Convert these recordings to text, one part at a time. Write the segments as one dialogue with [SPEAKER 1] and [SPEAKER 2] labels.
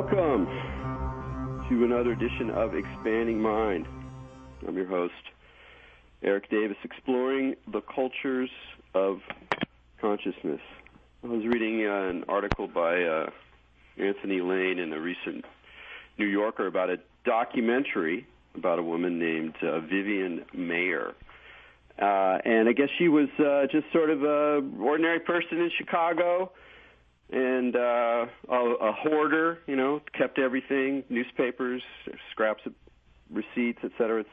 [SPEAKER 1] Welcome to another edition of Expanding Mind. I'm your host, Erik Davis, exploring the cultures of consciousness. I was reading an article by Anthony Lane in a recent New Yorker about a documentary about a woman named Vivian Mayer. And I guess she was just sort of an ordinary person in Chicago, and a hoarder, kept everything, newspapers, scraps of receipts, et cetera,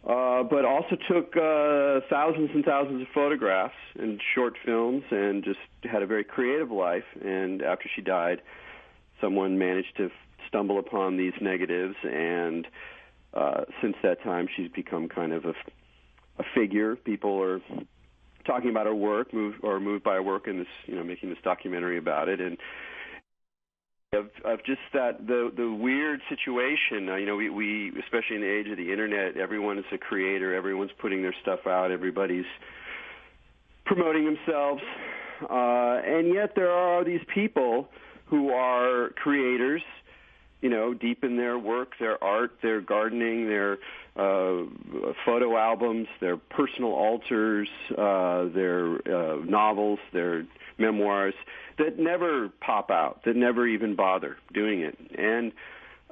[SPEAKER 1] but also took thousands and thousands of photographs and short films and just had a very creative life. And after she died, someone managed to stumble upon these negatives, and since that time she's become kind of a figure. People are talking about her work, moved by her work, and this, making this documentary about it, and of just that the weird situation. We especially in the age of the internet, everyone is a creator. Everyone's putting their stuff out. Everybody's promoting themselves, and yet there are these people who are creators. Deep in their work, their art, their gardening, their photo albums, their personal altars, their novels, their memoirs, that never pop out, that never even bother doing it. And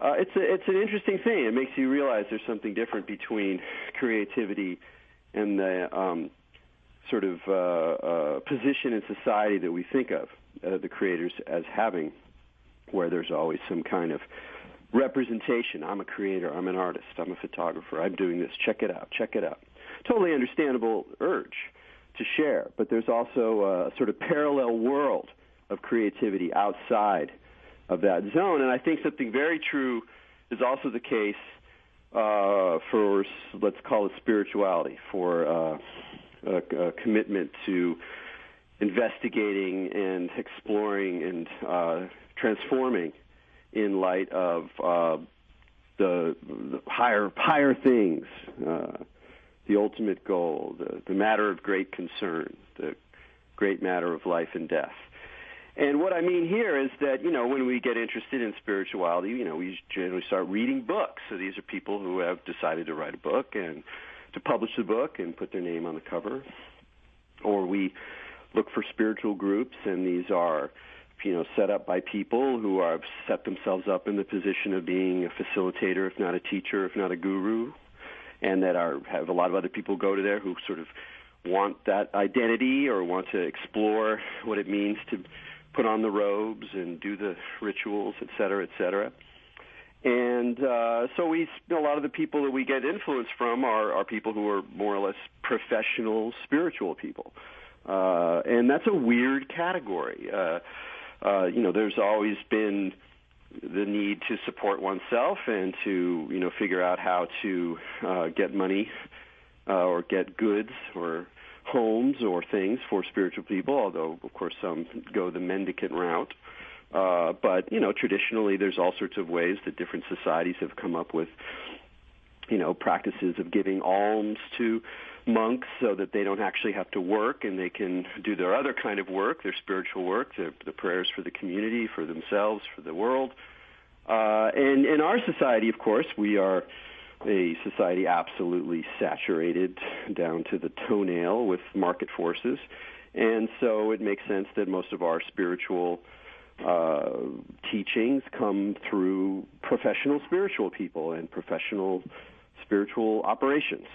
[SPEAKER 1] it's an interesting thing. It makes you realize there's something different between creativity and the sort of position in society that we think of the creators as having, where there's always some kind of representation. I'm a creator, I'm an artist, I'm a photographer, I'm doing this, check it out. Totally understandable urge to share, but there's also a sort of parallel world of creativity outside of that zone. And I think something very true is also the case for, let's call it spirituality, for a commitment to investigating and exploring and transforming in light of the higher things, the ultimate goal, the matter of great concern, the great matter of life and death. And what I mean here is that, when we get interested in spirituality, we generally start reading books. So these are people who have decided to write a book and to publish the book and put their name on the cover. Or we look for spiritual groups, and these are set up by people who have set themselves up in the position of being a facilitator, if not a teacher, if not a guru, and that have a lot of other people go to there who sort of want that identity or want to explore what it means to put on the robes and do the rituals, et cetera, et cetera. And so a lot of the people that we get influence from are people who are more or less professional spiritual people. And that's a weird category. There's always been the need to support oneself and to, figure out how to get money or get goods or homes or things for spiritual people, although, of course, some go the mendicant route. But, traditionally there's all sorts of ways that different societies have come up with, practices of giving alms to monks so that they don't actually have to work and they can do their other kind of work, their spiritual work, the prayers for the community, for themselves, for the world. And in our society, of course, we are a society absolutely saturated down to the toenail with market forces. And so it makes sense that most of our spiritual teachings come through professional spiritual people and professional spiritual operations.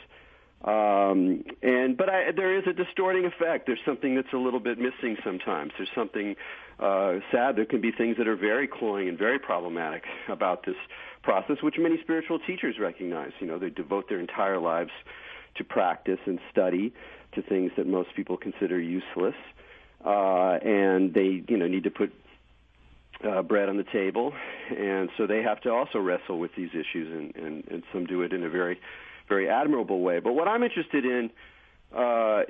[SPEAKER 1] But there is a distorting effect. There's something that's a little bit missing sometimes. There's something sad. There can be things that are very cloying and very problematic about this process, which many spiritual teachers recognize. They devote their entire lives to practice and study, to things that most people consider useless, and they need to put bread on the table, and so they have to also wrestle with these issues, and some do it in a very, very admirable way. But what I'm interested in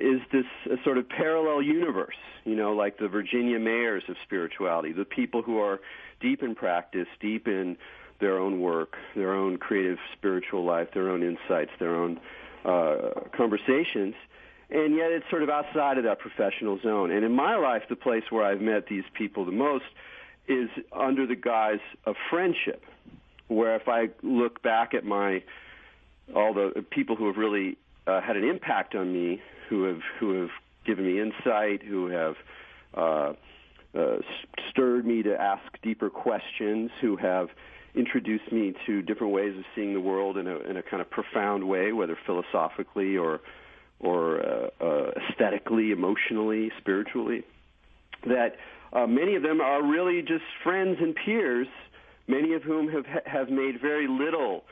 [SPEAKER 1] is this sort of parallel universe, like the Virginia Mayers of spirituality, the people who are deep in practice, deep in their own work, their own creative spiritual life, their own insights, their own conversations, and yet it's sort of outside of that professional zone. And in my life, the place where I've met these people the most is under the guise of friendship, where if I look back at all the people who have really had an impact on me, who have given me insight, who have stirred me to ask deeper questions, who have introduced me to different ways of seeing the world in a kind of profound way, whether philosophically or aesthetically, emotionally, spiritually, that many of them are really just friends and peers, many of whom have made very little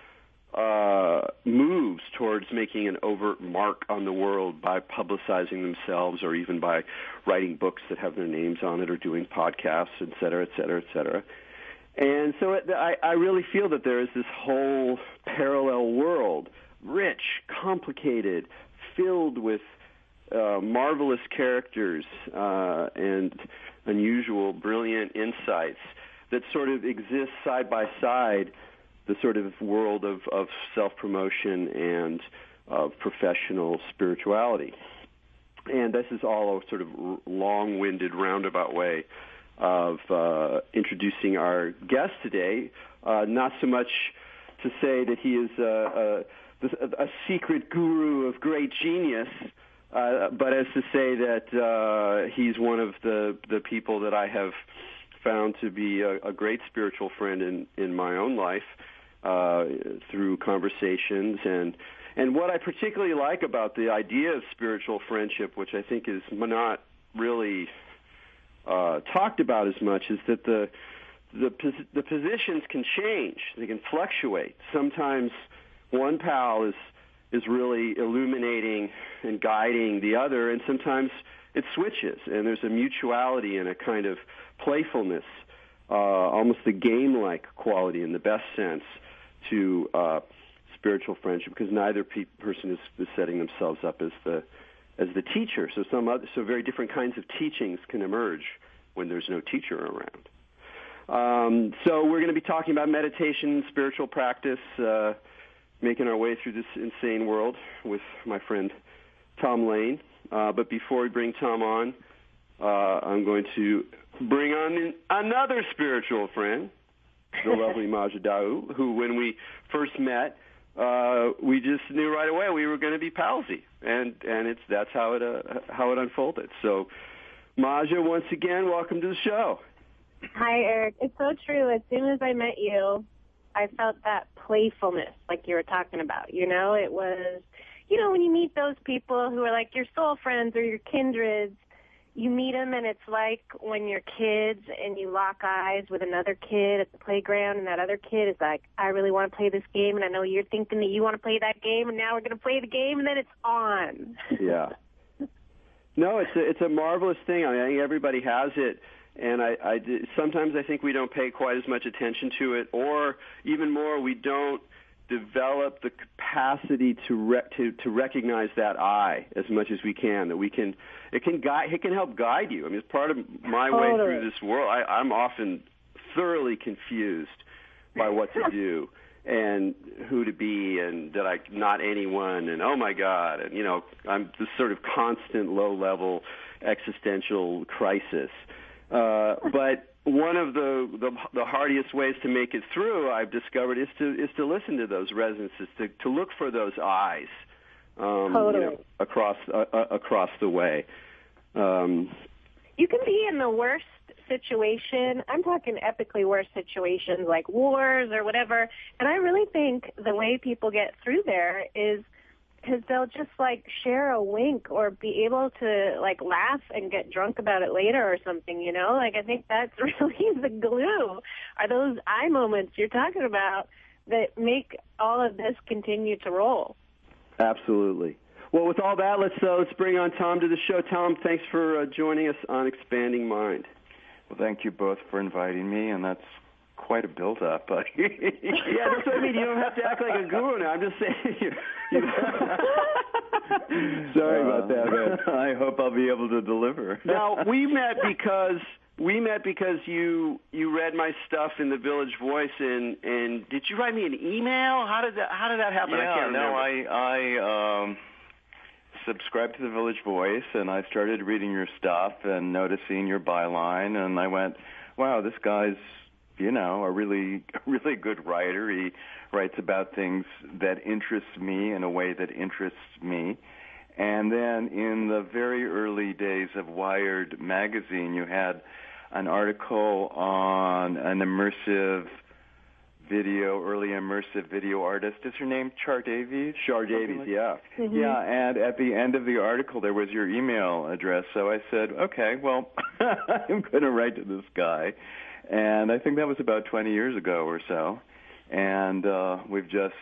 [SPEAKER 1] moves towards making an overt mark on the world by publicizing themselves or even by writing books that have their names on it or doing podcasts, et cetera, et cetera, et cetera. And so I really feel that there is this whole parallel world, rich, complicated, filled with marvelous characters and unusual, brilliant insights that sort of exist side by side, the sort of world of self-promotion and of professional spirituality. And this is all a sort of long-winded, roundabout way of introducing our guest today, not so much to say that he is a secret guru of great genius, but as to say that he's one of the people that I have found to be a great spiritual friend in my own life through conversations. And what I particularly like about the idea of spiritual friendship, which I think is not really talked about as much, is that the positions can change. They can fluctuate. Sometimes one pal is really illuminating and guiding the other, and sometimes it switches, and there's a mutuality and a kind of playfulness, almost a game-like quality in the best sense to spiritual friendship, because neither person is setting themselves up as the teacher. So very different kinds of teachings can emerge when there's no teacher around. So we're going to be talking about meditation, spiritual practice, making our way through this insane world with my friend Tom Lane. But before we bring Tom on, I'm going to bring on another spiritual friend, the lovely Maja Dau, who when we first met, we just knew right away we were going to be palsy, and that's how it unfolded. So, Maja, once again, welcome to the show.
[SPEAKER 2] Hi, Eric. It's so true. As soon as I met you, I felt that playfulness, like you were talking about. You know, it was, when you meet those people who are like your soul friends or your kindreds, you meet them and it's like when you're kids and you lock eyes with another kid at the playground, and that other kid is like, I really want to play this game, and I know you're thinking that you want to play that game, and now we're going to play the game, and then it's on.
[SPEAKER 1] Yeah. No, it's a marvelous thing. I mean, I think everybody has it, and sometimes I think we don't pay quite as much attention to it, or even more, we don't develop the capacity to recognize that I as much as we can. That it can help guide you. I mean, it's part of my way through this world. I'm often thoroughly confused by what to do and who to be, and that I not anyone, and oh my God, and I'm this sort of constant low-level existential crisis. But one of the hardiest ways to make it through, I've discovered, is to listen to those resonances, to look for those eyes, across the way.
[SPEAKER 2] You can be in the worst situation. I'm talking epically worse situations like wars or whatever. And I really think the way people get through there is because they'll just share a wink or be able to laugh and get drunk about it later or something, I think that's really the glue, are those eye moments you're talking about that make all of this continue to roll.
[SPEAKER 1] Absolutely. Well, with all that, let's bring on Tom to the show. Tom, thanks for joining us on Expanding Mind.
[SPEAKER 3] Well, thank you both for inviting me, and that's quite a build-up.
[SPEAKER 1] Yeah, that's what I mean. You don't have to act like a guru now. I'm just saying. Sorry about that, man.
[SPEAKER 3] I hope I'll be able to deliver.
[SPEAKER 1] Now, we met because you read my stuff in the Village Voice, and did you write me an email? How did that happen?
[SPEAKER 3] Yeah,
[SPEAKER 1] I can't remember.
[SPEAKER 3] I subscribed to the Village Voice, and I started reading your stuff and noticing your byline, and I went, wow, this guy's, a really good writer. He writes about things that interest me in a way that interests me. And then in the very early days of Wired magazine, you had an article on an early immersive video artist. Is her name Char Davies?
[SPEAKER 1] Char Davies, yeah.
[SPEAKER 2] Mm-hmm.
[SPEAKER 3] Yeah, and at the end of the article there was your email address. So I said, okay, well, I'm going to write to this guy. And I think that was about 20 years ago or so. And we've just,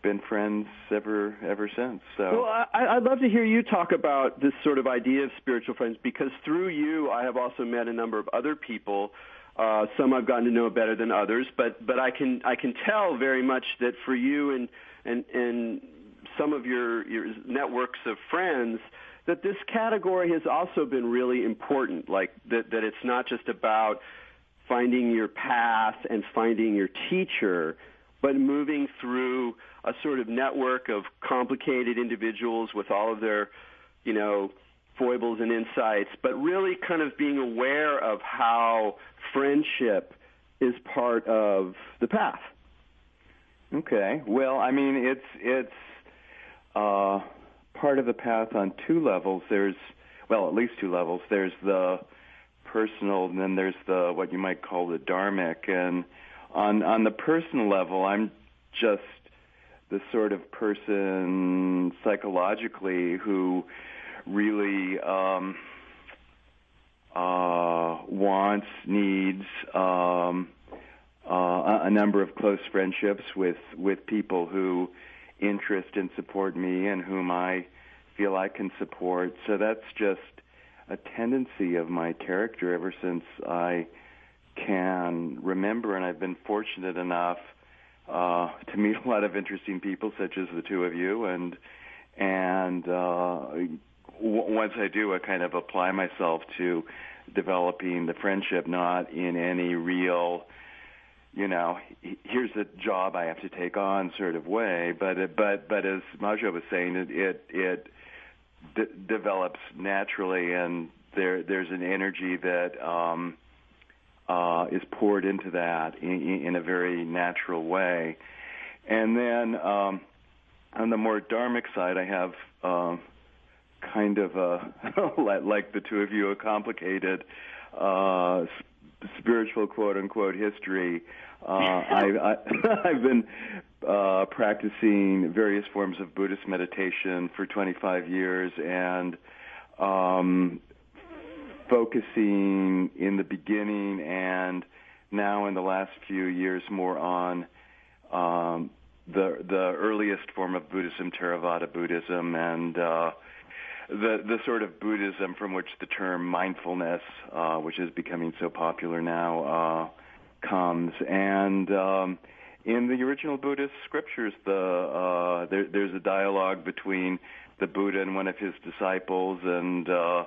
[SPEAKER 3] been friends ever since. So.
[SPEAKER 1] Well, I'd love to hear you talk about this sort of idea of spiritual friends, because through you I have also met a number of other people. Some I've gotten to know better than others, but I can tell very much that for you and some of your networks of friends, that this category has also been really important. Like that it's not just about finding your path and finding your teacher, but moving through a sort of network of complicated individuals with all of their, foibles and insights, but really kind of being aware of how friendship is part of the path.
[SPEAKER 3] Okay. Well, I mean, it's part of the path on two levels. There's, at least two levels. There's the personal, and then there's the what you might call the dharmic. And on the personal level, I'm just the sort of person psychologically who really wants, needs a number of close friendships with people who interest and support me and whom I feel I can support. So that's just a tendency of my character ever since I can remember, and I've been fortunate enough to meet a lot of interesting people, such as the two of you, and once I do, I kind of apply myself to developing the friendship, not in any real, here's a job I have to take on sort of way, but as Majo was saying, it develops naturally, and there's an energy that is poured into that in a very natural way. And then on the more dharmic side, I have kind of like the two of you, a complicated spiritual quote-unquote history. I've been practicing various forms of Buddhist meditation for 25 years, and focusing in the beginning and now in the last few years more on the earliest form of Buddhism, Theravada Buddhism, and the sort of Buddhism from which the term mindfulness, which is becoming so popular now, comes. And in the original Buddhist scriptures, there's a dialogue between the Buddha and one of his disciples, and the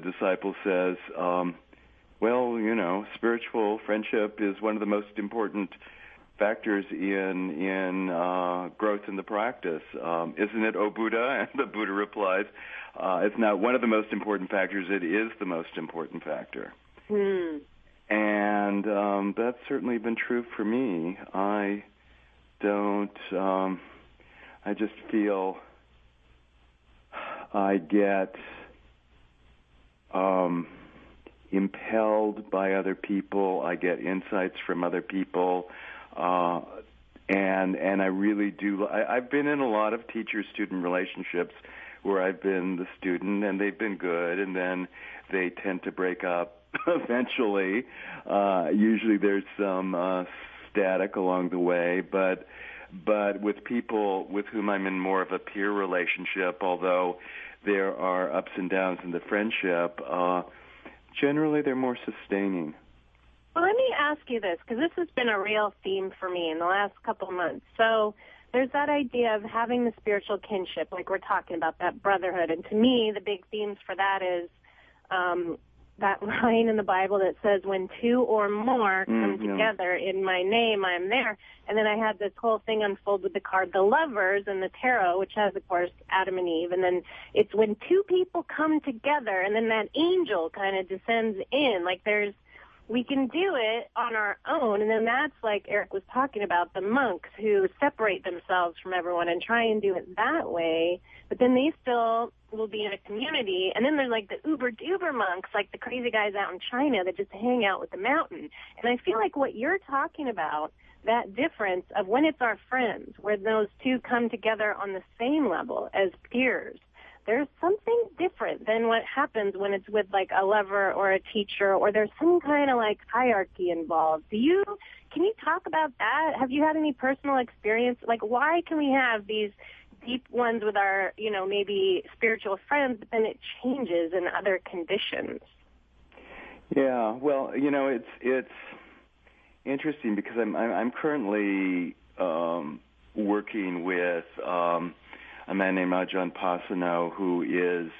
[SPEAKER 3] disciple says, spiritual friendship is one of the most important factors in growth in the practice. Isn't it, O Buddha? And the Buddha replies, it's not one of the most important factors, it is the most important factor. And that's certainly been true for me. I just feel I get impelled by other people. I get insights from other people. And I really do. I've been in a lot of teacher-student relationships where I've been the student, and they've been good, and then they tend to break up eventually. Usually there's some static along the way, but with people with whom I'm in more of a peer relationship, although there are ups and downs in the friendship, generally they're more sustaining.
[SPEAKER 2] Well, let me ask you this, because this has been a real theme for me in the last couple of months. So there's that idea of having the spiritual kinship, like we're talking about, that brotherhood. And to me, the big themes for that is that line in the Bible that says, when two or more come together in my name, I'm there. And then I had this whole thing unfold with the card, the Lovers, and the tarot, which has, of course, Adam and Eve. And then it's when two people come together, and then that angel kind of descends in. Like we can do it on our own. And then that's like Erik was talking about, the monks who separate themselves from everyone and try and do it that way. But then they still will be in a community. And then there's like the uber-duber monks, like the crazy guys out in China that just hang out with the mountain. And I feel like what you're talking about, that difference of when it's our friends, where those two come together on the same level as peers, there's something different than what happens when it's with like a lover or a teacher, or there's some kind of like hierarchy involved. Can you talk about that? Have you had any personal experience? Like, why can we have these deep ones with our, maybe spiritual friends, but then it changes in other conditions?
[SPEAKER 3] Yeah, well, it's interesting because I'm currently working with a man named Ajahn Pasano, who is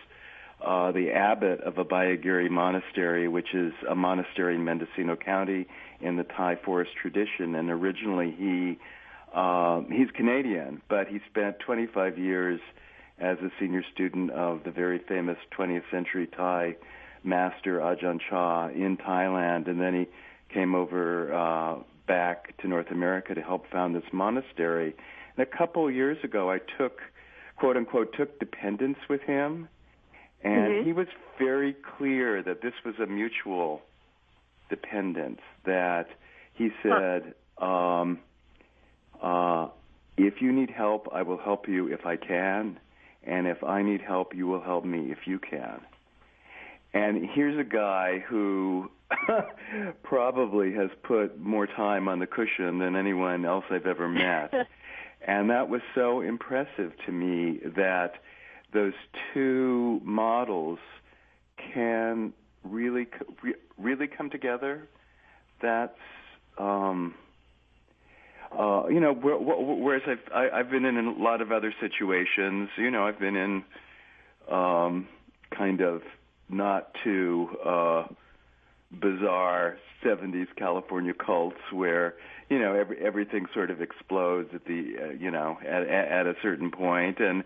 [SPEAKER 3] the abbot of Abhayagiri Monastery, which is a monastery in Mendocino County in the Thai forest tradition. And originally he's Canadian, but he spent 25 years as a senior student of the very famous 20th century Thai master Ajahn Chah in Thailand, and then he came over back to North America to help found this monastery. And a couple of years ago, I quote-unquote, took dependence with him, and he was very clear that this was a mutual dependence, that he said, if you need help, I will help you if I can, and if I need help, you will help me if you can. And here's a guy who probably has put more time on the cushion than anyone else I've ever met. And that was so impressive to me, that those two models can really come together. That's, whereas I've been in a lot of other situations. I've been in kind of not too bizarre 70s California cults where everything sort of explodes at the at a certain point, and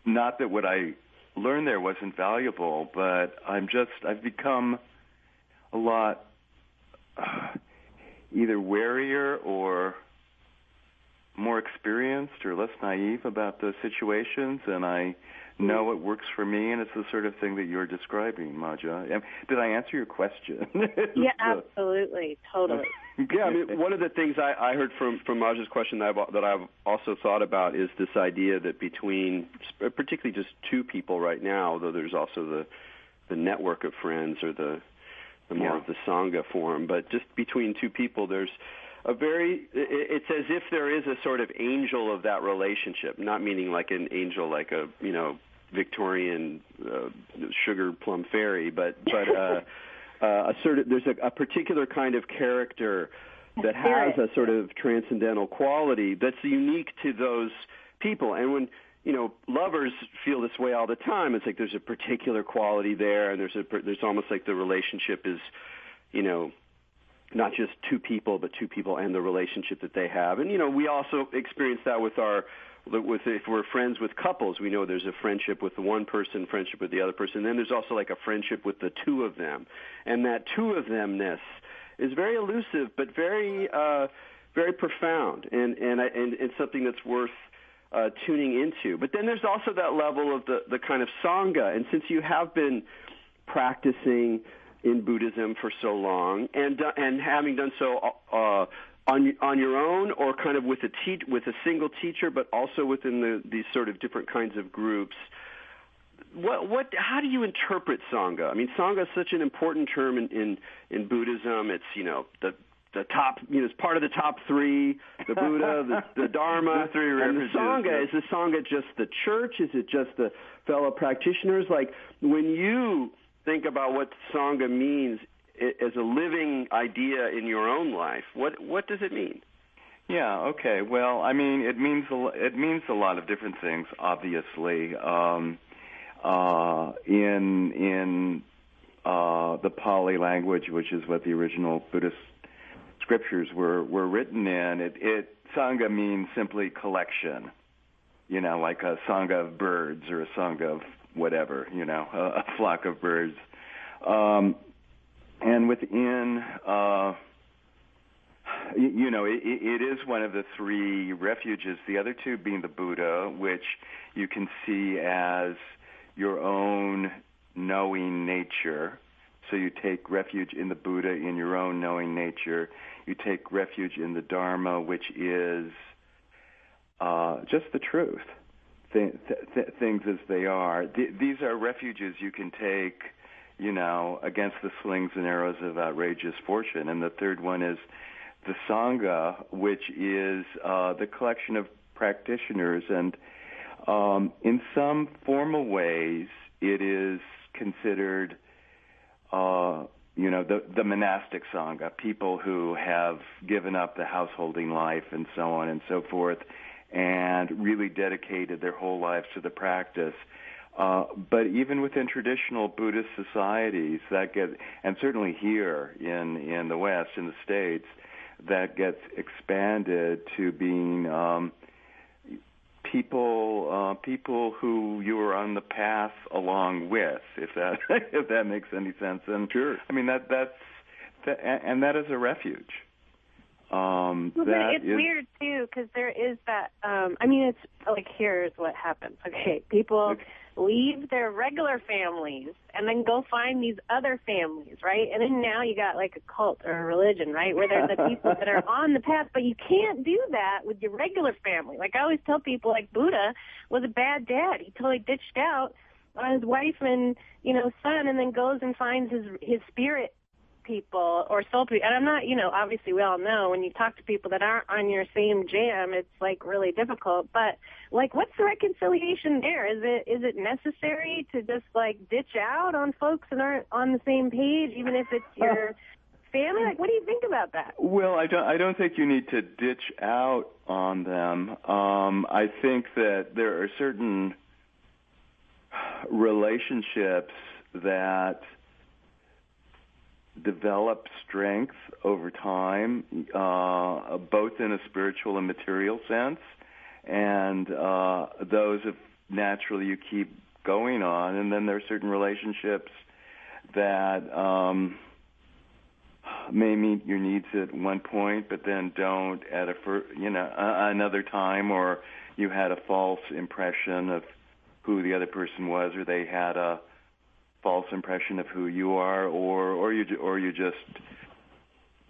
[SPEAKER 3] not that what I learned there wasn't valuable, but I've become a lot either warier or more experienced or less naive about those situations, and I know it works for me, and it's the sort of thing that you're describing, Maja. Did I answer your question?
[SPEAKER 2] Yeah, absolutely, totally.
[SPEAKER 1] Yeah, I mean, one of the things I heard from Maja's question that I've also thought about is this idea that between, particularly just two people right now, though there's also the network of friends or the more of the Sangha form, but just between two people, there's it's as if there is a sort of angel of that relationship, not meaning like an angel like a, Victorian sugar plum fairy, but there's a particular kind of character that has a sort of transcendental quality that's unique to those people. And when, lovers feel this way all the time, it's like there's a particular quality there, and there's almost like the relationship is, not just two people, but two people and the relationship that they have. And, we also experience that if we're friends with couples, we know there's a friendship with the one person, friendship with the other person. Then there's also like a friendship with the two of them. And that two of themness is very elusive, but very, very profound and something that's worth tuning into. But then there's also that level of the kind of Sangha. And since you have been practicing in Buddhism for so long, and having done so on your own, or kind of with a single teacher, but also within these sort of different kinds of groups, how do you interpret Sangha? I mean, Sangha is such an important term in Buddhism. It's the top, it's part of the top three: the Buddha, the Dharma, and the Sangha. Is the Sangha just the church? Is it just the fellow practitioners? Like, when you think about what Sangha means as a living idea in your own life, what does it mean?
[SPEAKER 3] Yeah, okay. Well, I mean, it means a lot of different things, obviously. In the Pali language, which is what the original Buddhist scriptures were written in. Sangha means simply collection, like a sangha of birds or a sangha of whatever, a flock of birds. And within, it is one of the three refuges, the other two being the Buddha, which you can see as your own knowing nature. So you take refuge in the Buddha, in your own knowing nature. You take refuge in the Dharma, which is just the truth, things as they are. These are refuges you can take, against the slings and arrows of outrageous fortune. And the third one is the Sangha, which is the collection of practitioners. And in some formal ways, it is considered the monastic Sangha, people who have given up the householding life and so on and so forth, and really dedicated their whole lives to the practice. But even within traditional Buddhist societies, and certainly here in the West, in the States, that gets expanded to being people who you are on the path along with, if that makes any sense. And
[SPEAKER 1] sure.
[SPEAKER 3] I mean that is a refuge.
[SPEAKER 2] It's weird too, because there is that. It's like, here's what happens. Okay, people leave their regular families and then go find these other families, right? And then now you got like a cult or a religion, right, where they're the people that are on the path, but you can't do that with your regular family. Like I always tell people, like Buddha was a bad dad. He totally ditched out on his wife and son, and then goes and finds his spirit people or soul people. And I'm not, obviously we all know when you talk to people that aren't on your same jam, it's like really difficult. But like, what's the reconciliation there? Is it necessary to just like ditch out on folks that aren't on the same page, even if it's your family? Like, what do you think about that?
[SPEAKER 3] Well, I don't think you need to ditch out on them. I think that there are certain relationships that develop strength over time, both in a spiritual and material sense, and those of naturally you keep going on. And then there are certain relationships that may meet your needs at one point, but then don't at another time, or you had a false impression of who the other person was, or they had a false impression of who you are, or you just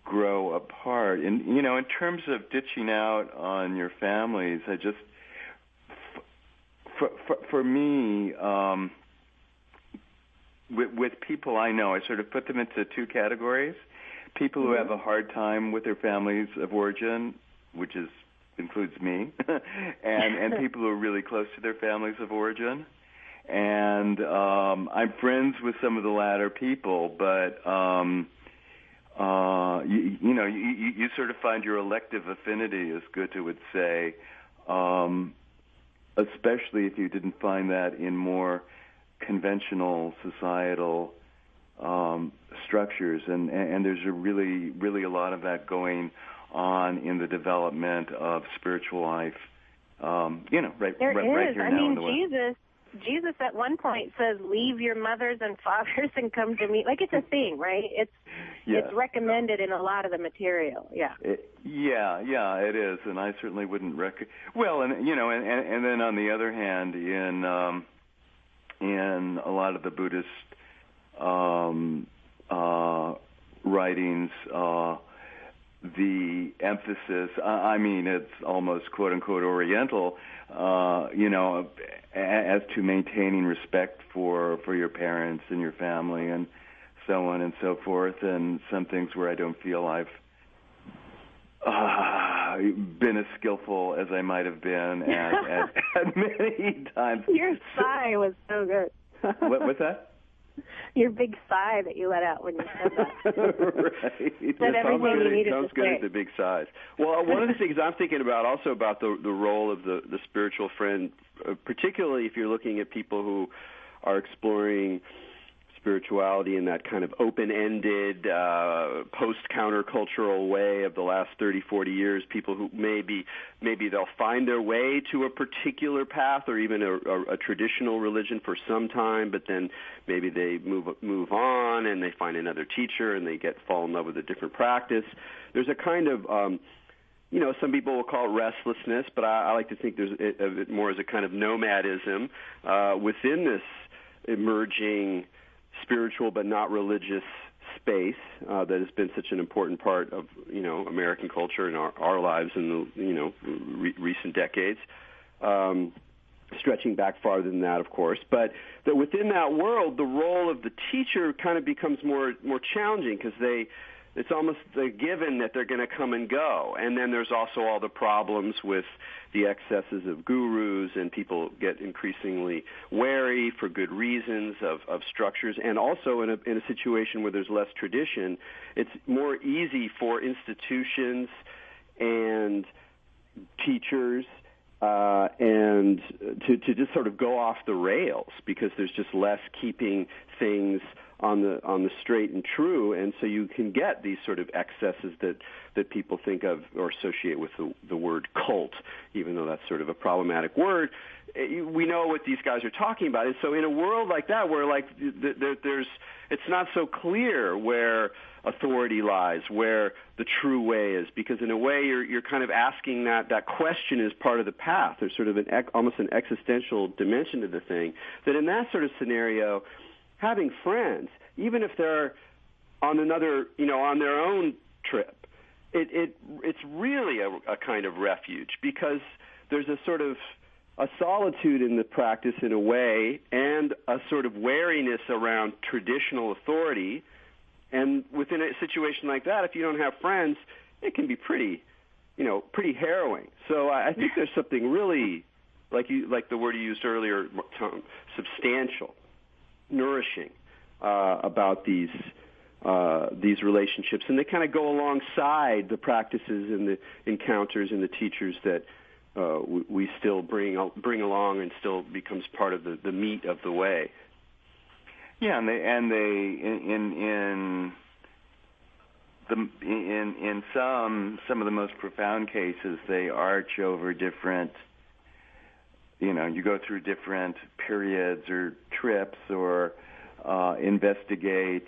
[SPEAKER 3] grow apart. And in terms of ditching out on your families, I just for me, with people I know, I sort of put them into two categories: people who have a hard time with their families of origin, which includes me, and people who are really close to their families of origin. And I'm friends with some of the latter people, but you sort of find your elective affinity, as Goethe would say, especially if you didn't find that in more conventional societal structures. And there's really a lot of that going on in the development of spiritual life. Right here now in the West.
[SPEAKER 2] Jesus at one point says, leave your mothers and fathers and come to me. Like, it's a thing, right? It's recommended in a lot of the material. Yeah.
[SPEAKER 3] It is, and I certainly wouldn't well, and then on the other hand, in a lot of the Buddhist writings, the emphasis, it's almost quote unquote Oriental, as to maintaining respect for your parents and your family and so on and so forth, and some things where I don't feel I've been as skillful as I might have been at many times.
[SPEAKER 2] Your sigh was so good.
[SPEAKER 3] What's that?
[SPEAKER 2] Your big sigh that you let out when you said that.
[SPEAKER 3] Right.
[SPEAKER 1] It sounds good at the big sighs. Well, one of the things I'm thinking about also about the role of the spiritual friend, particularly if you're looking at people who are exploring spirituality in that kind of open-ended, post-countercultural way of the last 30, 40 years, people who maybe they'll find their way to a particular path or even a traditional religion for some time, but then maybe they move on and they find another teacher and they fall in love with a different practice. There's a kind of some people will call it restlessness, but I like to think of it more as a kind of nomadism within this emerging spiritual but not religious space that has been such an important part of American culture and our lives in the recent decades, stretching back farther than that, of course. But that within that world, the role of the teacher kind of becomes more challenging because it's almost a given that they're going to come and go. And then there's also all the problems with the excesses of gurus, and people get increasingly wary for good reasons of structures. And also in a situation where there's less tradition, it's more easy for institutions and teachers and to just sort of go off the rails because there's just less keeping things on the straight and true, and so you can get these sort of excesses that people think of or associate with the word cult, even though that's sort of a problematic word. We know what these guys are talking about. And so in a world like that where it's not so clear where authority lies, where the true way is, because in a way you're kind of asking that question is part of the path. There's sort of almost an existential dimension to the thing, that in that sort of scenario, having friends, even if they're on on their own trip, it's really a kind of refuge, because there's a sort of a solitude in the practice in a way, and a sort of wariness around traditional authority. And within a situation like that, if you don't have friends, it can be pretty harrowing. So I think there's something really, like the word you used earlier, Tom, substantial, nourishing about these relationships, and they kind of go alongside the practices and the encounters and the teachers that we still bring along and still becomes part of the meat of the way.
[SPEAKER 3] Yeah, and they in some of the most profound cases, they arch over different. You go through different periods or trips, or investigate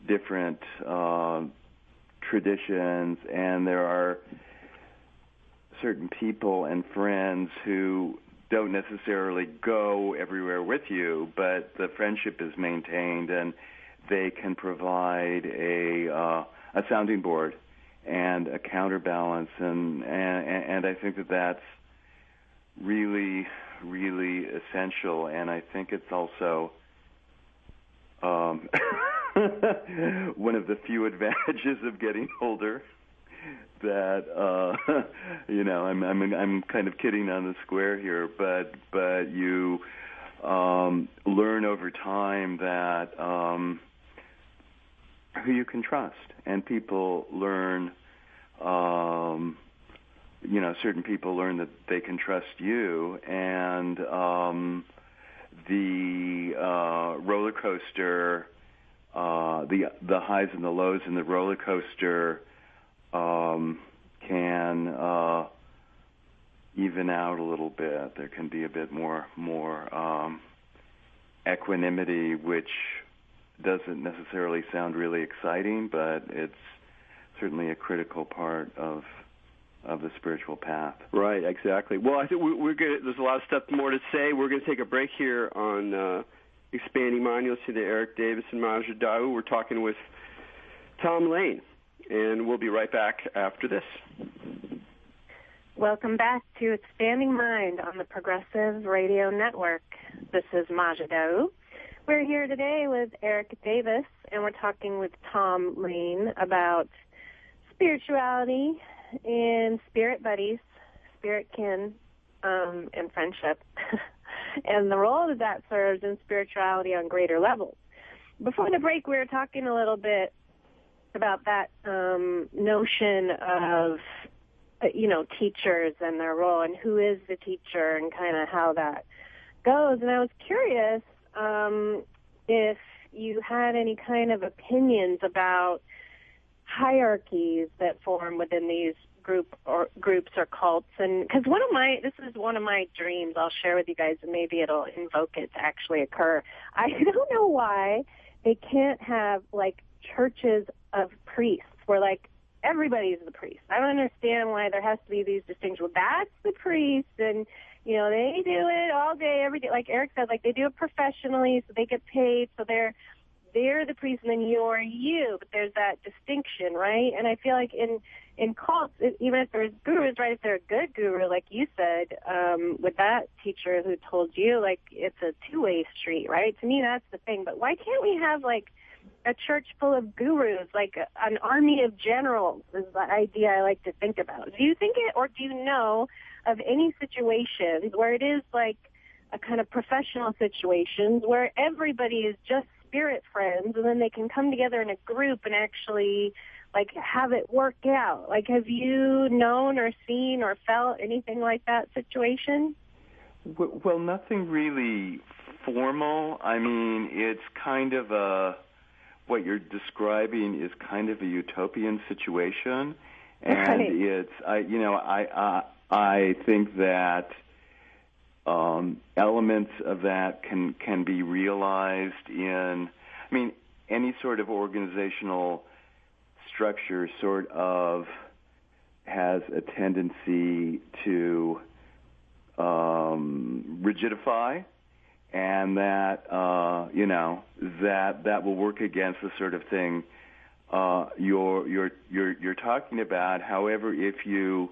[SPEAKER 3] different traditions, and there are certain people and friends who don't necessarily go everywhere with you, but the friendship is maintained, and they can provide a sounding board and a counterbalance, and I think that's really, really essential. And I think it's also one of the few advantages of getting older. That I'm kind of kidding on the square here, but you learn over time that who you can trust, and people learn. Certain people learn that they can trust you, and the roller coaster, the highs and the lows in the roller coaster can even out a little bit. There can be a bit more equanimity, which doesn't necessarily sound really exciting, but it's certainly a critical part of the spiritual path.
[SPEAKER 1] Right, exactly. Well, I think we're good. There's a lot of stuff more to say. We're going to take a break here on Expanding Mind. You'll see the Erik Davis and Maja Dau. We're talking with Tom Lane, and we'll be right back after this.
[SPEAKER 2] Welcome back to Expanding Mind on the Progressive Radio Network. This is Maja Dau. We're here today with Erik Davis, and we're talking with Tom Lane about spirituality and spirit buddies, spirit kin, and friendship, and the role that serves in spirituality on greater levels. Before the break, we were talking a little bit about that notion of, teachers and their role, and who is the teacher, and kind of how that goes. And I was curious, if you had any kind of opinions about hierarchies that form within these groups or cults. And because this is one of my dreams I'll share with you guys, and maybe it'll invoke it to actually occur. I don't know why they can't have, like, churches of priests where, like, everybody's the priest. I don't understand why there has to be these distinctions. Well, that's the priest, and, you know, they do it all day, every day. Like Erik said, like, they do it professionally, so they get paid, so they're the priest, and then you're you. But there's that distinction, right? And I feel like in cults, even if there's gurus, right, if they're a good guru, like you said, with that teacher who told you, like, it's a two-way street, right? To me, that's the thing. But why can't we have, like, a church full of gurus, like an army of generals is the idea I like to think about. Do you think it, or do you know of any situations where it is like a kind of professional situations where everybody is just spirit friends, and then they can come together in a group and actually, like, have it work out? Like, have you known or seen or felt anything like that situation?
[SPEAKER 3] Well, nothing really formal. I mean, it's kind of what you're describing is kind of a utopian situation, and
[SPEAKER 2] right.
[SPEAKER 3] it's I think that elements of that can be realized in, I mean, any sort of organizational structure sort of has a tendency to rigidify, and that that will work against the sort of thing you're talking about. However, if you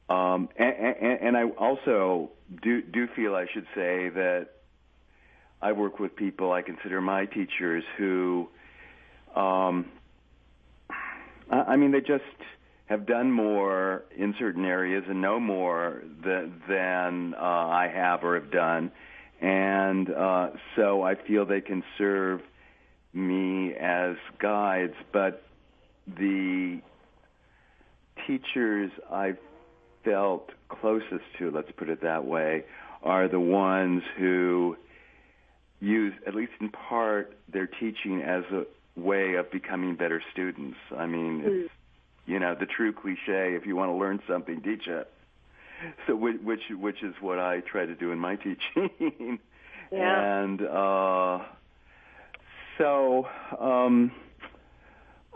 [SPEAKER 3] and I also do feel I should say that I work with people I consider my teachers who, I mean, they just have done more in certain areas and know more than I have or have done. And so I feel they can serve me as guides. But the teachers I've felt closest to, let's put it that way, are the ones who use, at least in part, their teaching as a way of becoming better students. I mean, it's, the true cliche, if you want to learn something, teach it. So which is what I try to do in my teaching.
[SPEAKER 2] Yeah.
[SPEAKER 3] And so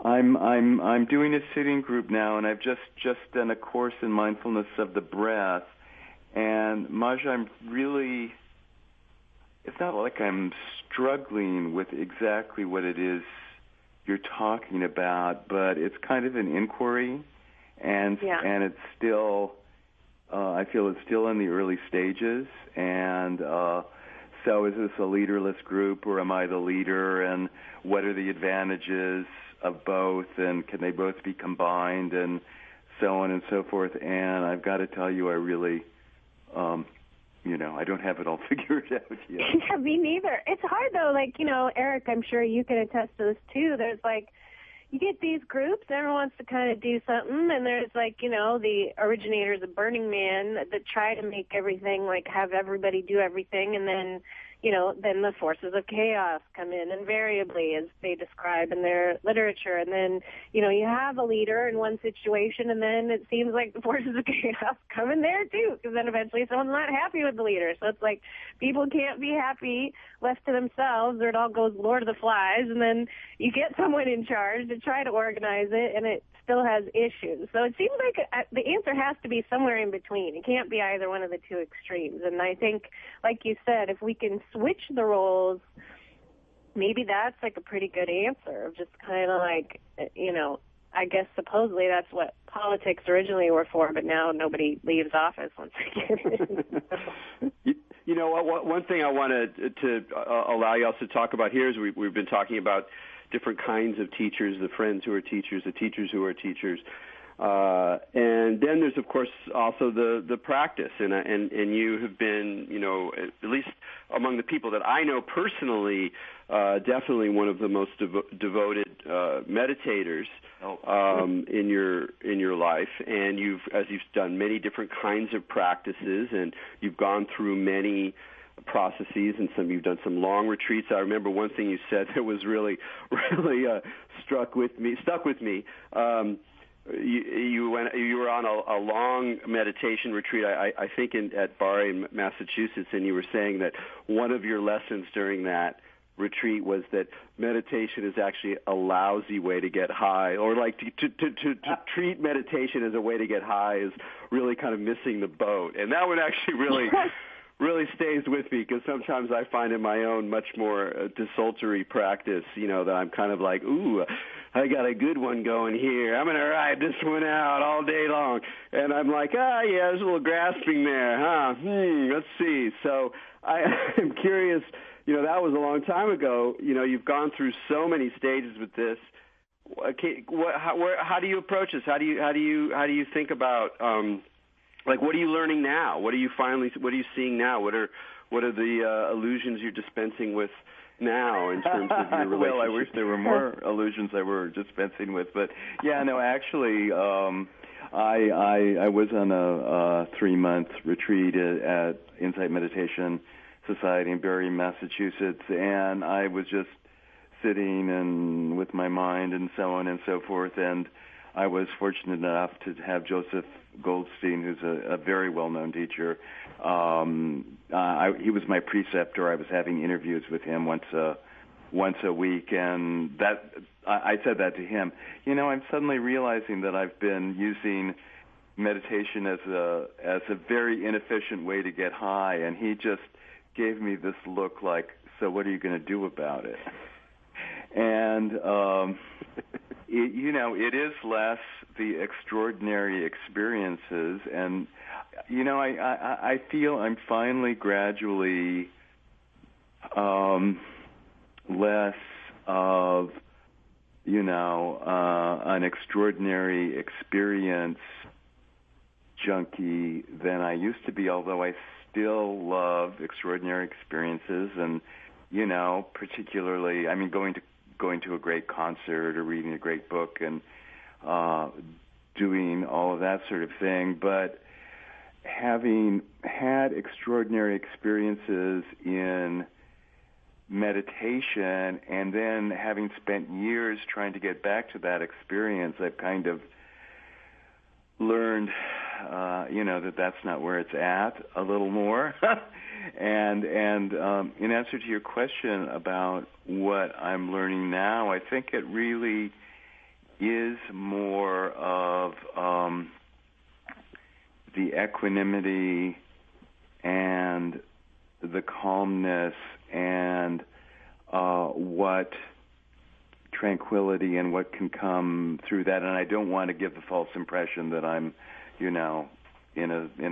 [SPEAKER 3] I'm doing a sitting group now, and I've just done a course in mindfulness of the breath. And Maja, I'm really, it's not like I'm struggling with exactly what it is you're talking about, but it's kind of an inquiry, and it's still, I feel it's still in the early stages. And so is this a leaderless group, or am I the leader, and what are the advantages of both, and can they both be combined, and so on and so forth. And I've got to tell you, I really, I don't have it all figured out yet.
[SPEAKER 2] Yeah, me neither. It's hard, though. Like, Erik, I'm sure you can attest to this, too. There's, like, you get these groups, everyone wants to kind of do something, and there's, like, the originators of Burning Man that try to make everything, like, have everybody do everything, and then, then the forces of chaos come in invariably, as they describe in their literature. And then, you have a leader in one situation, and then it seems like the forces of chaos come in there too, because then eventually someone's not happy with the leader. So it's like people can't be happy left to themselves, or it all goes Lord of the Flies, and then you get someone in charge to try to organize it, and it still has issues. So it seems like the answer has to be somewhere in between. It can't be either one of the two extremes. And I think, like you said, if we can switch the roles, maybe that's like a pretty good answer of just kind of like, I guess supposedly that's what politics originally were for, but now nobody leaves office once they get in.
[SPEAKER 1] One thing I wanted to allow you also to talk about here is we've been talking about different kinds of teachers, the friends who are teachers, the teachers who are teachers. And then there's, of course, also the practice. And you have been, at least among the people that I know personally, definitely one of the most devoted meditators in your life. And as you've done many different kinds of practices, and you've gone through many processes, and you've done some long retreats. I remember one thing you said that was really stuck with me. You were on a long meditation retreat, I think at Barre, Massachusetts, and you were saying that one of your lessons during that retreat was that meditation is actually a lousy way to get high, or like to treat meditation as a way to get high is really kind of missing the boat. And that one actually really stays with me, because sometimes I find in my own much more desultory practice, that I'm kind of like, ooh, I got a good one going here. I'm going to ride this one out all day long. And I'm like, yeah, there's a little grasping there, huh? Let's see. So I'm curious, that was a long time ago. You've gone through so many stages with this. How do you approach this? How do you think about, what are you learning now? What are you seeing now? What are the illusions you're dispensing with now in terms of your relationship?
[SPEAKER 3] Well, I wish there were more illusions I were dispensing with, but actually, I was on a 3-month retreat at Insight Meditation Society in Barre, Massachusetts, and I was just sitting and with my mind and so on and so forth, and I was fortunate enough to have Joseph Goldstein, who's a very well-known teacher. He was my preceptor. I was having interviews with him once a week, and I said that to him. I'm suddenly realizing that I've been using meditation as a very inefficient way to get high, and he just gave me this look like, so what are you going to do about it? And it is less the extraordinary experiences, and I feel I'm finally gradually less of an extraordinary experience junkie than I used to be, although I still love extraordinary experiences, and particularly, going to a great concert or reading a great book and doing all of that sort of thing. But having had extraordinary experiences in meditation and then having spent years trying to get back to that experience, I've kind of learned, that that's not where it's at a little more. And in answer to your question about what I'm learning now, I think it really is more of the equanimity and the calmness and what tranquility and what can come through that. And I don't want to give the false impression that I'm, in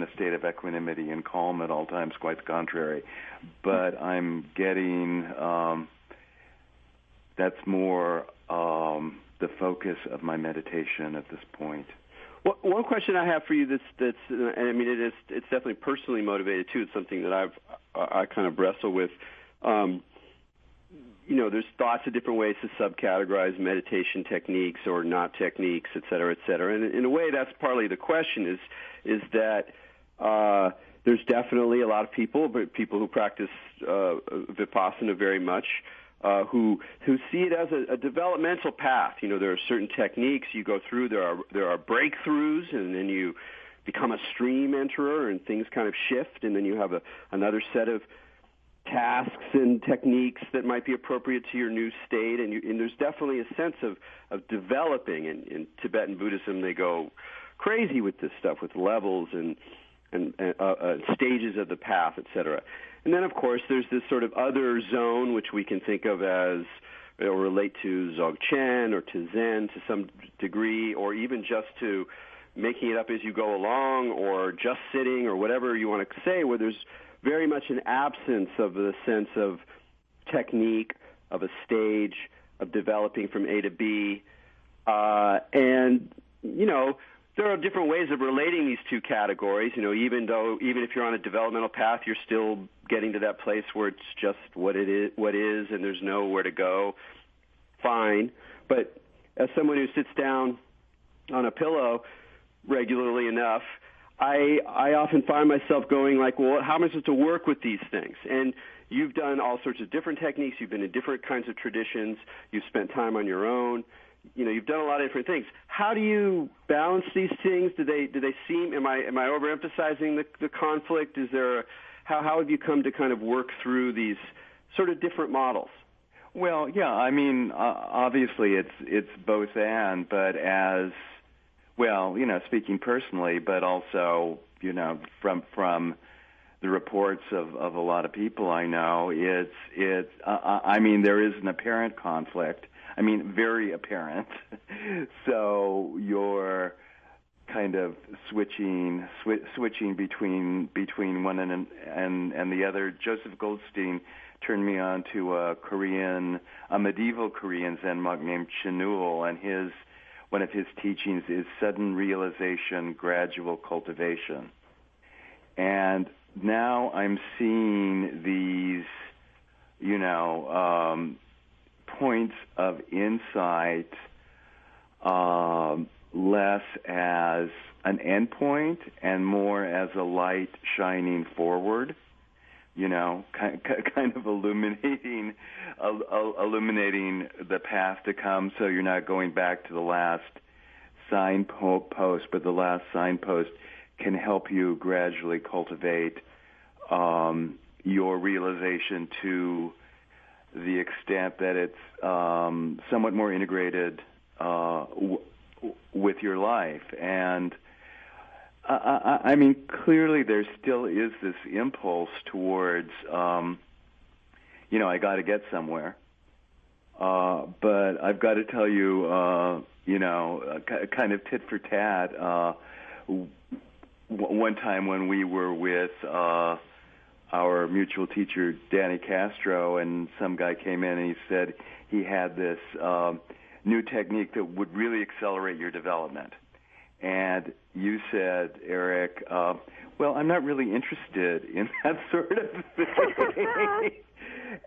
[SPEAKER 3] a state of equanimity and calm at all times. Quite the contrary. But I'm getting that's more the focus of my meditation at this point.
[SPEAKER 1] Well, one question I have for you that's it's definitely personally motivated too. It's something that I kind of wrestle with. There's lots of different ways to subcategorize meditation techniques or not techniques, et cetera, et cetera. And in a way, that's partly the question is that there's definitely a lot of people who practice Vipassana very much, who see it as a developmental path. There are certain techniques you go through. There are breakthroughs, and then you become a stream enterer, and things kind of shift, and then you have another set of tasks and techniques that might be appropriate to your new state, and there's definitely a sense of developing. In Tibetan Buddhism, they go crazy with this stuff, with levels and stages of the path, etc. And then, of course, there's this sort of other zone, which we can think of as, or relate to Dzogchen or to Zen to some degree, or even just to making it up as you go along, or just sitting, or whatever you want to say, where there's very much an absence of the sense of technique, of a stage, of developing from A to B. There are different ways of relating these two categories. Even if you're on a developmental path, you're still getting to that place where it's just what is, and there's nowhere to go. Fine. But as someone who sits down on a pillow regularly enough, I often find myself going like, well, how am I supposed to work with these things? And you've done all sorts of different techniques. You've been in different kinds of traditions. You've spent time on your own. You've done a lot of different things. How do you balance these things? Do they seem? Am I overemphasizing the conflict? Is there? How have you come to kind of work through these sort of different models?
[SPEAKER 3] Well, yeah. I mean, obviously, it's both and, but as well, speaking personally, but also, from the reports of a lot of people I know, I mean, there is an apparent conflict. I mean, very apparent. So you're kind of switching between one and the other. Joseph Goldstein turned me on to a medieval Korean Zen monk named Chinul, and one of his teachings is sudden realization, gradual cultivation. And now I'm seeing these, points of insight less as an endpoint and more as a light shining forward, kind of illuminating the path to come, so you're not going back to the last signpost, but the last signpost can help you gradually cultivate your realization to the extent that it's somewhat more integrated with your life. And I mean, clearly there still is this impulse towards, I got to get somewhere. But I've got to tell you, kind of tit for tat, one time when we were with our mutual teacher, Danny Castro, and some guy came in and he said he had this new technique that would really accelerate your development. And you said, Erik, well, I'm not really interested in that sort of thing.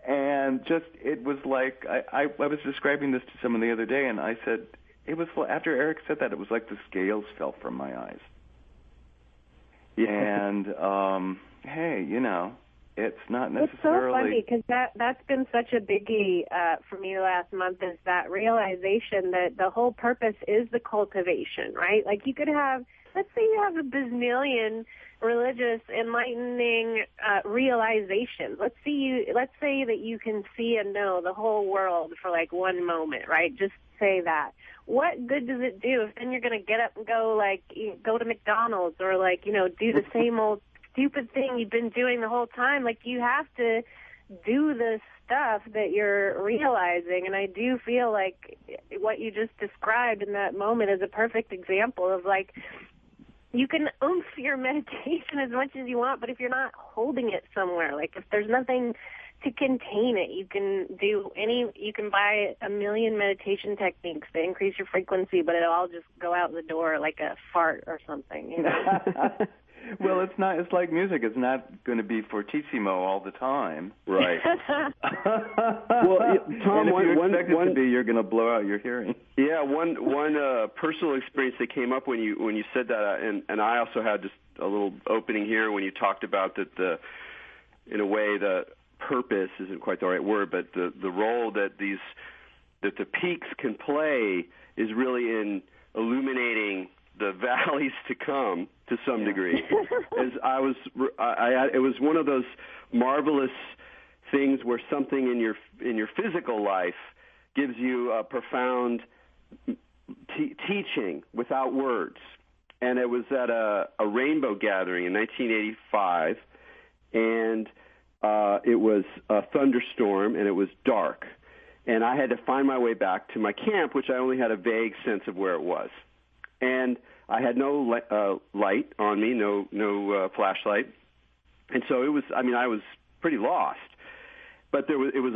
[SPEAKER 3] And it was like, I was describing this to someone the other day, and I said, after Erik said that, it was like the scales fell from my eyes. Yeah. And, hey, it's not necessarily...
[SPEAKER 2] It's so funny, because that's been such a biggie for me last month, is that realization that the whole purpose is the cultivation, right? Like, you could have, let's say you have a bazillion religious, enlightening realizations. Let's say that you can see and know the whole world for, like, one moment, right? Just say that. What good does it do if then you're going to get up and go to McDonald's or, do the same old stupid thing you've been doing the whole time? Like, you have to do the stuff that you're realizing, and I do feel like what you just described in that moment is a perfect example of, like, you can oomph your meditation as much as you want, but if you're not holding it somewhere, like if there's nothing to contain it, you can buy a million meditation techniques to increase your frequency, but it'll all just go out the door like a fart or something,
[SPEAKER 3] Well, it's not. It's like music. It's not going to be fortissimo all the time,
[SPEAKER 1] right?
[SPEAKER 3] Well, Tom, if you expect it to be, you're going to blow out your hearing.
[SPEAKER 1] Yeah, one personal experience that came up when you said that, and I also had just a little opening here when you talked about that in a way the purpose isn't quite the right word, but the role that the peaks can play is really in illuminating the valleys to come to some degree. As it was one of those marvelous things where something in your physical life gives you a profound teaching without words. And it was at a rainbow gathering in 1985, and it was a thunderstorm, and it was dark. And I had to find my way back to my camp, which I only had a vague sense of where it was. And I had no light on me, no flashlight, and so it was. I mean, I was pretty lost. But it was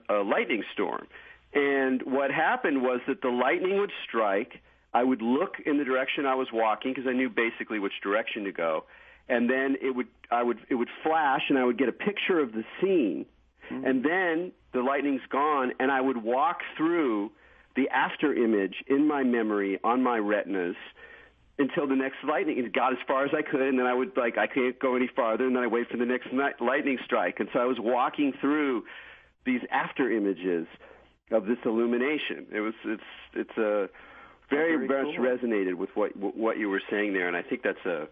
[SPEAKER 1] a lightning storm, and what happened was that the lightning would strike. I would look in the direction I was walking because I knew basically which direction to go, and then it would flash, and I would get a picture of the scene, and then the lightning's gone, and I would walk through the after image in my memory on my retinas until the next lightning. It got as far as I could, and then I would I can't go any farther, and then I wait for the next lightning strike. And so I was walking through these after images of this illumination. It's a very much cool. Resonated with what you were saying there, and I think that's a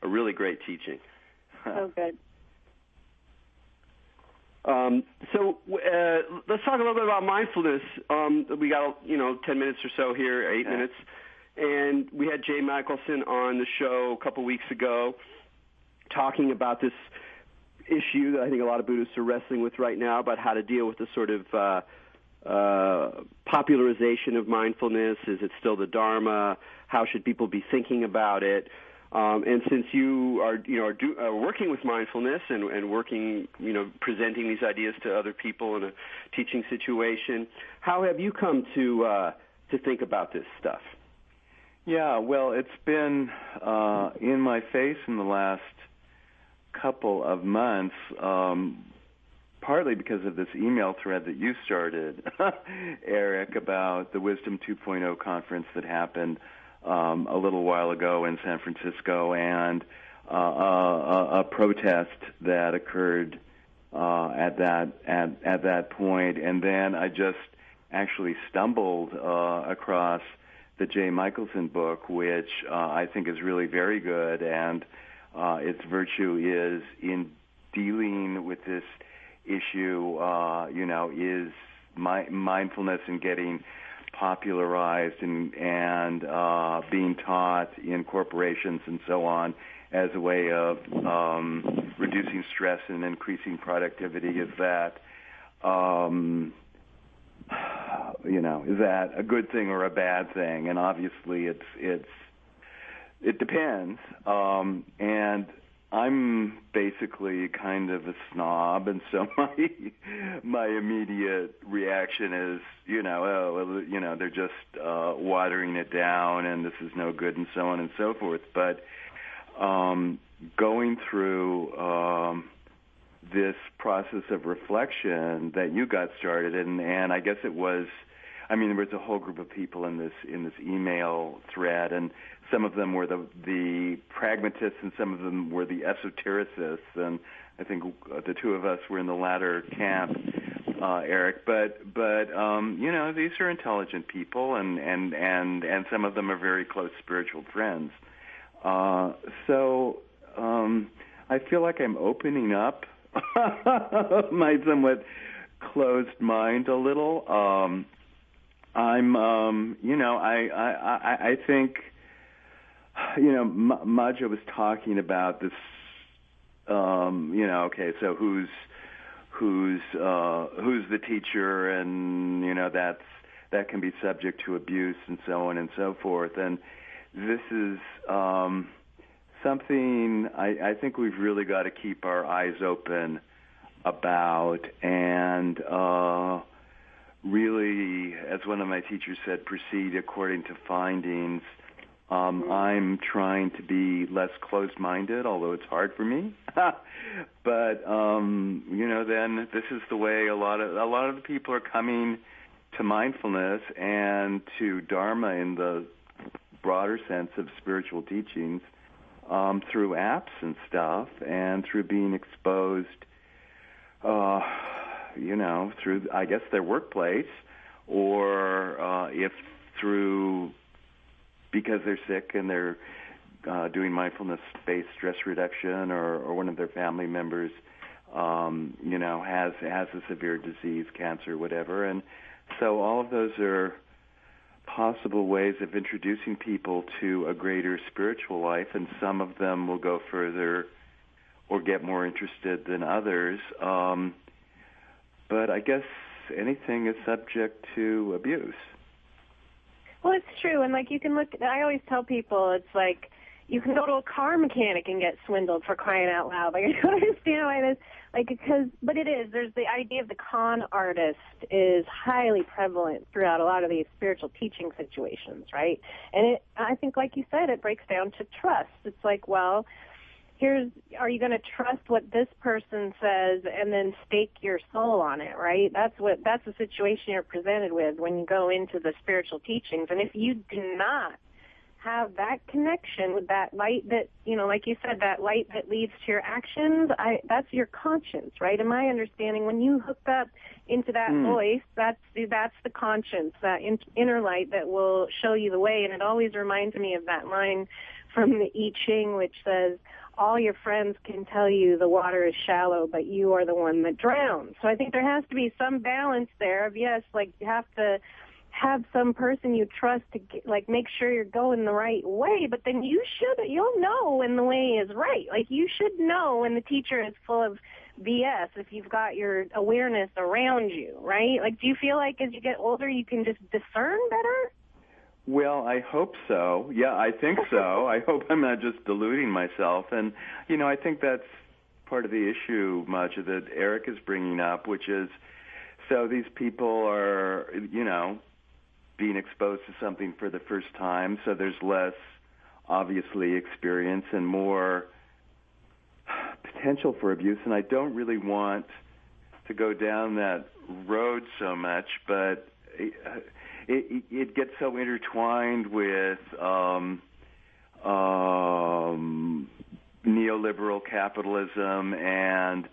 [SPEAKER 1] really great teaching.
[SPEAKER 2] So good.
[SPEAKER 1] So let's talk a little bit about mindfulness. We got 10 minutes or so here, 8 minutes, and we had Jay Michelson on the show a couple weeks ago talking about this issue that I think a lot of Buddhists are wrestling with right now about how to deal with the sort of popularization of mindfulness. Is it still the dharma? How should people be thinking about it? And since you are working with mindfulness and working, presenting these ideas to other people in a teaching situation, how have you come to think about this stuff?
[SPEAKER 3] Yeah, well, it's been in my face in the last couple of months, partly because of this email thread that you started, Erik, about the Wisdom 2.0 conference that happened a little while ago in San Francisco, and a protest that occurred at that point. And then I just actually stumbled across the Jay Michelson book, which I think is really very good, and its virtue is in dealing with this issue, is mindfulness and getting popularized and being taught in corporations and so on as a way of reducing stress and increasing productivity. Is that is that a good thing or a bad thing? And obviously it depends. And I'm basically kind of a snob, and so my immediate reaction is, they're just watering it down, and this is no good, and so on and so forth. But going through this process of reflection that you got started, and I guess there was a whole group of people in this email thread, and some of them were the pragmatists, and some of them were the esotericists, and I think the two of us were in the latter camp, Erik. But these are intelligent people, and some of them are very close spiritual friends. So I feel like I'm opening up my somewhat closed mind a little. I think, Maja was talking about this, okay, so who's the teacher, and, that can be subject to abuse and so on and so forth. And this is something I think we've really got to keep our eyes open about, and really, as one of my teachers said, proceed according to findings. I'm trying to be less closed-minded, although it's hard for me. But then this is the way a lot of the people are coming to mindfulness and to dharma in the broader sense of spiritual teachings, through apps and stuff, and through being exposed, through, I guess, their workplace, or if through, because they're sick and they're doing mindfulness-based stress reduction, or one of their family members, has a severe disease, cancer, whatever. And so all of those are possible ways of introducing people to a greater spiritual life, and some of them will go further or get more interested than others. But I guess anything is subject to abuse.
[SPEAKER 2] Well, it's true. And, you can look, I always tell people, it's like you can go to a car mechanic and get swindled, for crying out loud. I don't understand why this, but it is. There's the idea of the con artist is highly prevalent throughout a lot of these spiritual teaching situations, right? And I think, like you said, it breaks down to trust. It's like, well, are you going to trust what this person says and then stake your soul on it, right? That's the situation you're presented with when you go into the spiritual teachings. And if you do not have that connection with that light that, like you said, that light that leads to your actions, that's your conscience, right? In my understanding, when you hook up into that voice, that's the conscience, that inner light that will show you the way. And it always reminds me of that line from the I Ching, which says, all your friends can tell you the water is shallow, but you are the one that drowns. So I think there has to be some balance there of, yes, like you have to have some person you trust to make sure you're going the right way, but then you'll know when the way is right. Like you should know when the teacher is full of BS if you've got your awareness around you, right? Like, do you feel like as you get older you can just discern better?
[SPEAKER 3] Well, I hope so. Yeah, I think so. I hope I'm not just deluding myself. And, I think that's part of the issue, much that Erik is bringing up, which is, so these people are, being exposed to something for the first time, so there's less, obviously, experience and more potential for abuse. And I don't really want to go down that road so much, but it gets so intertwined with neoliberal capitalism and,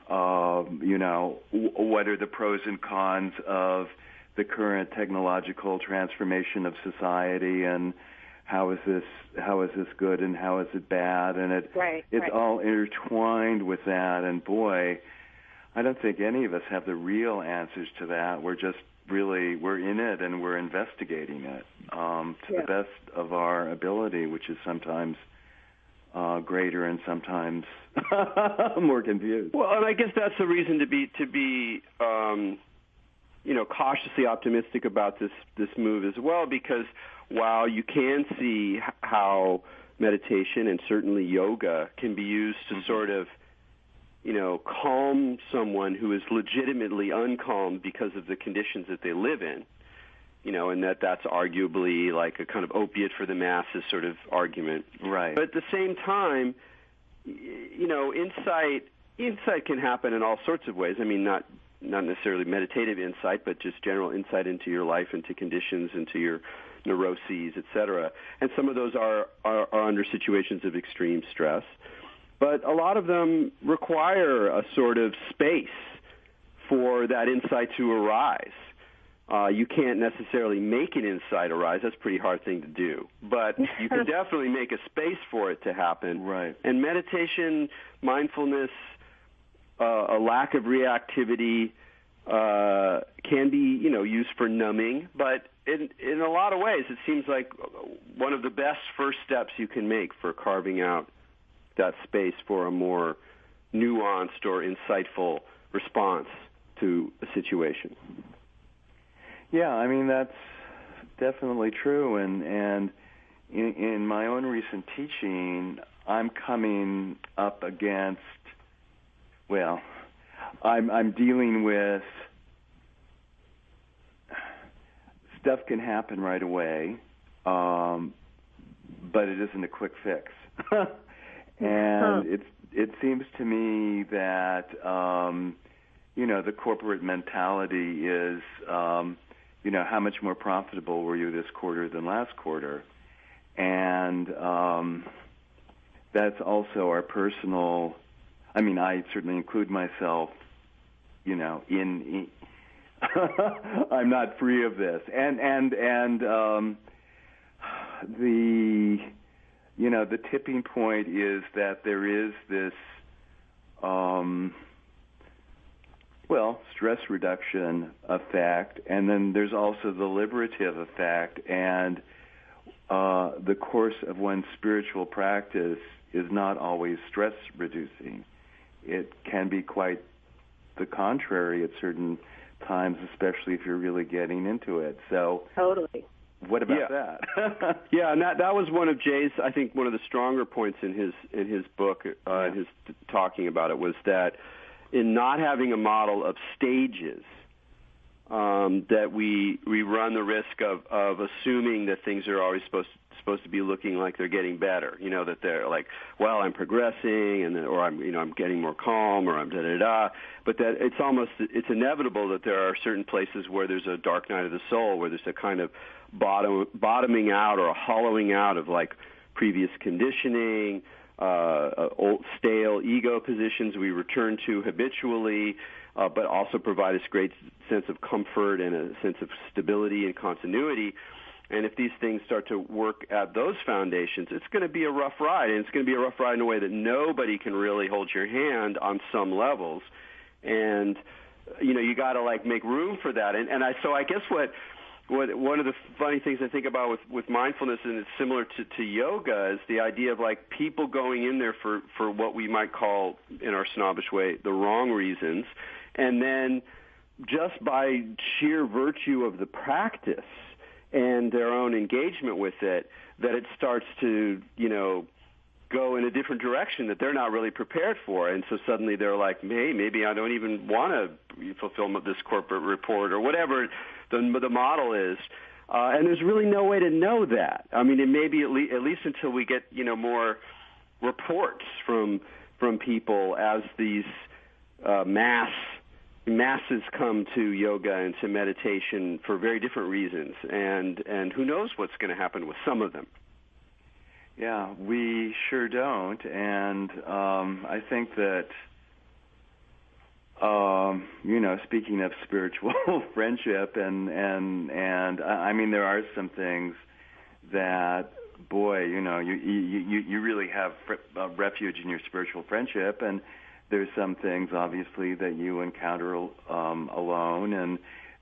[SPEAKER 3] what are the pros and cons of the current technological transformation of society, and how is this good and how is it bad, and it's all intertwined with that. And boy, I don't think any of us have the real answers to that. We're in it and we're investigating it to the best of our ability, which is sometimes greater and sometimes more confused.
[SPEAKER 1] Well, and I guess that's the reason to be cautiously optimistic about this move as well, because while you can see how meditation and certainly yoga can be used to sort of, calm someone who is legitimately uncalmed because of the conditions that they live in, and that's arguably like a kind of opiate for the masses sort of argument.
[SPEAKER 3] Right.
[SPEAKER 1] But at the same time, insight can happen in all sorts of ways. I mean, not necessarily meditative insight, but just general insight into your life, into conditions, into your neuroses, etc. And some of those are under situations of extreme stress. But a lot of them require a sort of space for that insight to arise. You can't necessarily make an insight arise. That's a pretty hard thing to do. But you can definitely make a space for it to happen.
[SPEAKER 3] Right.
[SPEAKER 1] And meditation, mindfulness, a lack of reactivity can be, used for numbing. But in a lot of ways, it seems like one of the best first steps you can make for carving out that space for a more nuanced or insightful response to a situation.
[SPEAKER 3] Yeah, I mean, that's definitely true. And in my own recent teaching, I'm coming up against, I'm dealing with stuff can happen right away, but it isn't a quick fix. And it seems to me that, the corporate mentality is, how much more profitable were you this quarter than last quarter? And that's also our personal, I certainly include myself, in I'm not free of this. And the tipping point is that there is this, stress reduction effect, and then there's also the liberative effect, and the course of one's spiritual practice is not always stress reducing. It can be quite the contrary at certain times, especially if you're really getting into it. So
[SPEAKER 2] totally.
[SPEAKER 3] What about that?
[SPEAKER 1] Yeah, and that was one of Jay's, I think, one of the stronger points in his book, his talking about it, was that in not having a model of stages, that we run the risk of assuming that things are always supposed to be looking like they're getting better. That they're like, well, I'm progressing, or I'm getting more calm, or I'm da-da-da. But that it's inevitable that there are certain places where there's a dark night of the soul, where there's a kind of bottoming out or a hollowing out of like previous conditioning, old stale ego positions we return to habitually, but also provide us great sense of comfort and a sense of stability and continuity. And if these things start to work at those foundations, it's going to be a rough ride, and it's going to be a rough ride in a way that nobody can really hold your hand on some levels. And you got to like make room for that. And I guess what one of the funny things I think about with mindfulness, and it's similar to yoga, is the idea of like people going in there for what we might call, in our snobbish way, the wrong reasons, and then just by sheer virtue of the practice and their own engagement with it, that it starts to, go in a different direction that they're not really prepared for. And so suddenly they're like, hey, maybe I don't even want to fulfill this corporate report or whatever the model is. And there's really no way to know that. I mean, it may be at least until we get, more reports from people as these masses come to yoga and to meditation for very different reasons, and who knows what's going to happen with some of them.
[SPEAKER 3] Yeah, we sure don't, and I think that, speaking of spiritual friendship, and I mean, there are some things that, boy, you really have refuge in your spiritual friendship, and there's some things, obviously, that you encounter alone, and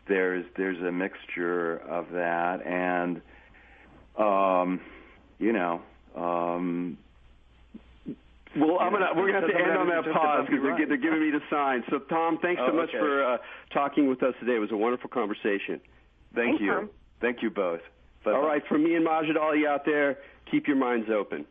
[SPEAKER 3] there's a mixture of that, and
[SPEAKER 1] well, we're going to have to end on that pause because they're giving me the sign. So, Tom, thanks so much for talking with us today. It was a wonderful conversation.
[SPEAKER 3] Thank you. Tom. Thank you both. Bye-bye.
[SPEAKER 1] All right, from me and Majid, all you out there, keep your minds open.